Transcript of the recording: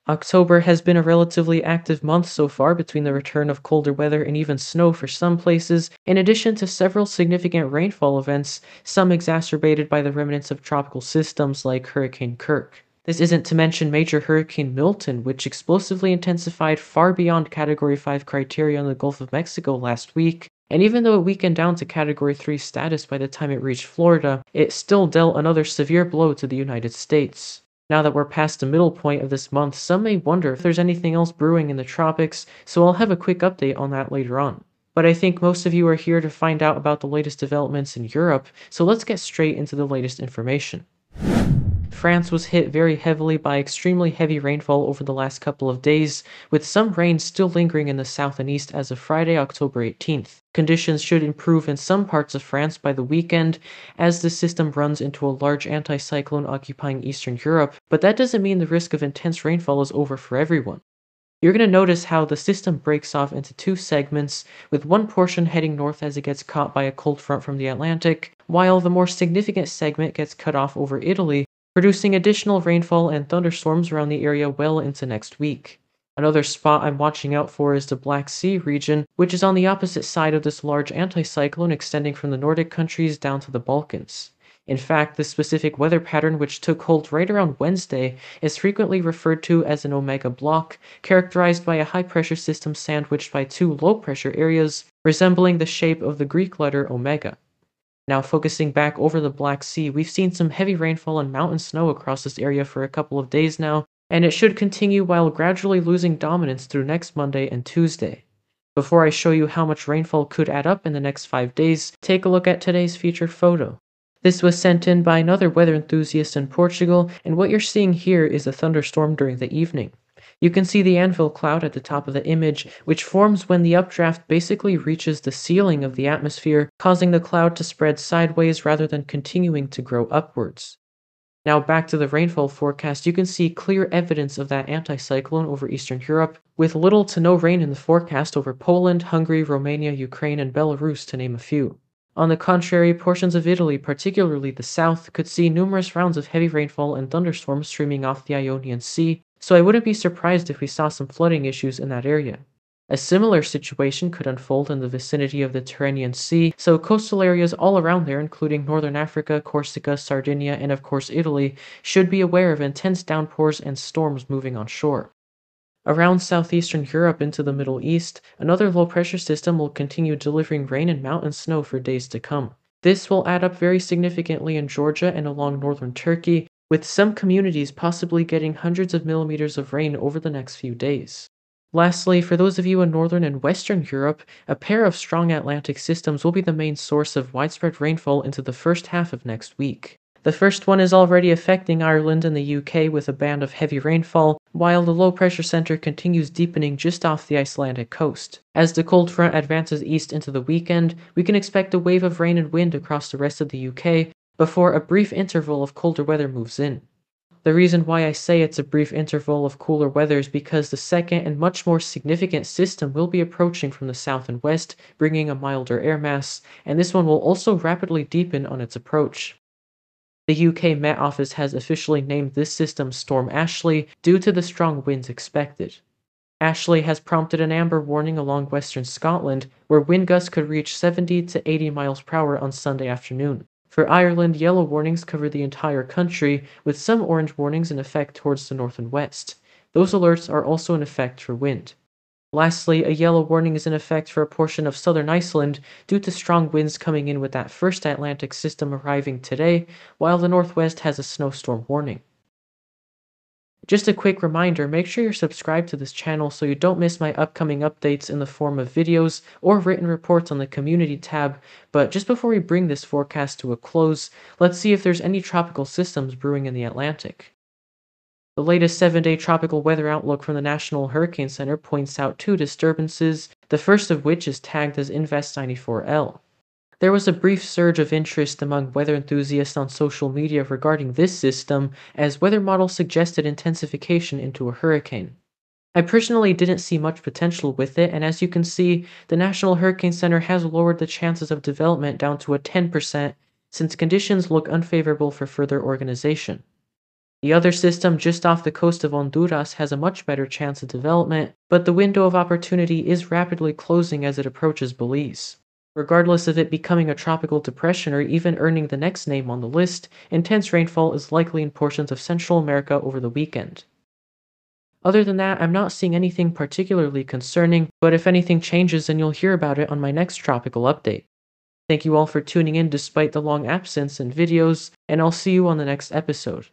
October has been a relatively active month so far between the return of colder weather and even snow for some places, in addition to several significant rainfall events, some exacerbated by the remnants of tropical systems like Hurricane Kirk. This isn't to mention major Hurricane Milton, which explosively intensified far beyond Category 5 criteria in the Gulf of Mexico last week, and even though it weakened down to Category 3 status by the time it reached Florida, it still dealt another severe blow to the United States. Now that we're past the middle point of this month, some may wonder if there's anything else brewing in the tropics, so I'll have a quick update on that later on. But I think most of you are here to find out about the latest developments in Europe, so let's get straight into the latest information. France was hit very heavily by extremely heavy rainfall over the last couple of days, with some rain still lingering in the south and east as of Friday, October 18th. Conditions should improve in some parts of France by the weekend as the system runs into a large anticyclone occupying Eastern Europe, but that doesn't mean the risk of intense rainfall is over for everyone. You're going to notice how the system breaks off into two segments, with one portion heading north as it gets caught by a cold front from the Atlantic, while the more significant segment gets cut off over Italy, producing additional rainfall and thunderstorms around the area well into next week. Another spot I'm watching out for is the Black Sea region, which is on the opposite side of this large anticyclone extending from the Nordic countries down to the Balkans. In fact, this specific weather pattern, which took hold right around Wednesday, is frequently referred to as an omega block, characterized by a high-pressure system sandwiched by two low-pressure areas, resembling the shape of the Greek letter omega. Now, focusing back over the Black Sea, we've seen some heavy rainfall and mountain snow across this area for a couple of days now, and it should continue while gradually losing dominance through next Monday and Tuesday. Before I show you how much rainfall could add up in the next 5 days, take a look at today's featured photo. This was sent in by another weather enthusiast in Portugal, and what you're seeing here is a thunderstorm during the evening. You can see the anvil cloud at the top of the image, which forms when the updraft basically reaches the ceiling of the atmosphere, causing the cloud to spread sideways rather than continuing to grow upwards. Now back to the rainfall forecast, you can see clear evidence of that anticyclone over Eastern Europe, with little to no rain in the forecast over Poland, Hungary, Romania, Ukraine, and Belarus, to name a few. On the contrary, portions of Italy, particularly the south, could see numerous rounds of heavy rainfall and thunderstorms streaming off the Ionian Sea, so I wouldn't be surprised if we saw some flooding issues in that area. A similar situation could unfold in the vicinity of the Tyrrhenian Sea, so coastal areas all around there, including northern Africa, Corsica, Sardinia, and of course Italy, should be aware of intense downpours and storms moving on shore. Around southeastern Europe into the Middle East, another low-pressure system will continue delivering rain and mountain snow for days to come. This will add up very significantly in Georgia and along northern Turkey, with some communities possibly getting hundreds of millimeters of rain over the next few days. Lastly, for those of you in northern and western Europe, a pair of strong Atlantic systems will be the main source of widespread rainfall into the first half of next week. The first one is already affecting Ireland and the UK with a band of heavy rainfall, while the low-pressure center continues deepening just off the Icelandic coast. As the cold front advances east into the weekend, we can expect a wave of rain and wind across the rest of the UK, before a brief interval of colder weather moves in. The reason why I say it's a brief interval of cooler weather is because the second and much more significant system will be approaching from the south and west, bringing a milder air mass, and this one will also rapidly deepen on its approach. The UK Met Office has officially named this system Storm Ashley due to the strong winds expected. Ashley has prompted an amber warning along western Scotland, where wind gusts could reach 70 to 80 miles per hour on Sunday afternoon. For Ireland, yellow warnings cover the entire country, with some orange warnings in effect towards the north and west. Those alerts are also in effect for wind. Lastly, a yellow warning is in effect for a portion of southern Iceland due to strong winds coming in with that first Atlantic system arriving today, while the northwest has a snowstorm warning. Just a quick reminder, make sure you're subscribed to this channel so you don't miss my upcoming updates in the form of videos or written reports on the community tab, but just before we bring this forecast to a close, let's see if there's any tropical systems brewing in the Atlantic. The latest 7-day tropical weather outlook from the National Hurricane Center points out two disturbances, the first of which is tagged as Invest 94L. There was a brief surge of interest among weather enthusiasts on social media regarding this system, as weather models suggested intensification into a hurricane. I personally didn't see much potential with it, and as you can see, the National Hurricane Center has lowered the chances of development down to a 10% since conditions look unfavorable for further organization. The other system just off the coast of Honduras has a much better chance of development, but the window of opportunity is rapidly closing as it approaches Belize. Regardless of it becoming a tropical depression or even earning the next name on the list, intense rainfall is likely in portions of Central America over the weekend. Other than that, I'm not seeing anything particularly concerning, but if anything changes, then you'll hear about it on my next tropical update. Thank you all for tuning in despite the long absence in videos, and I'll see you on the next episode.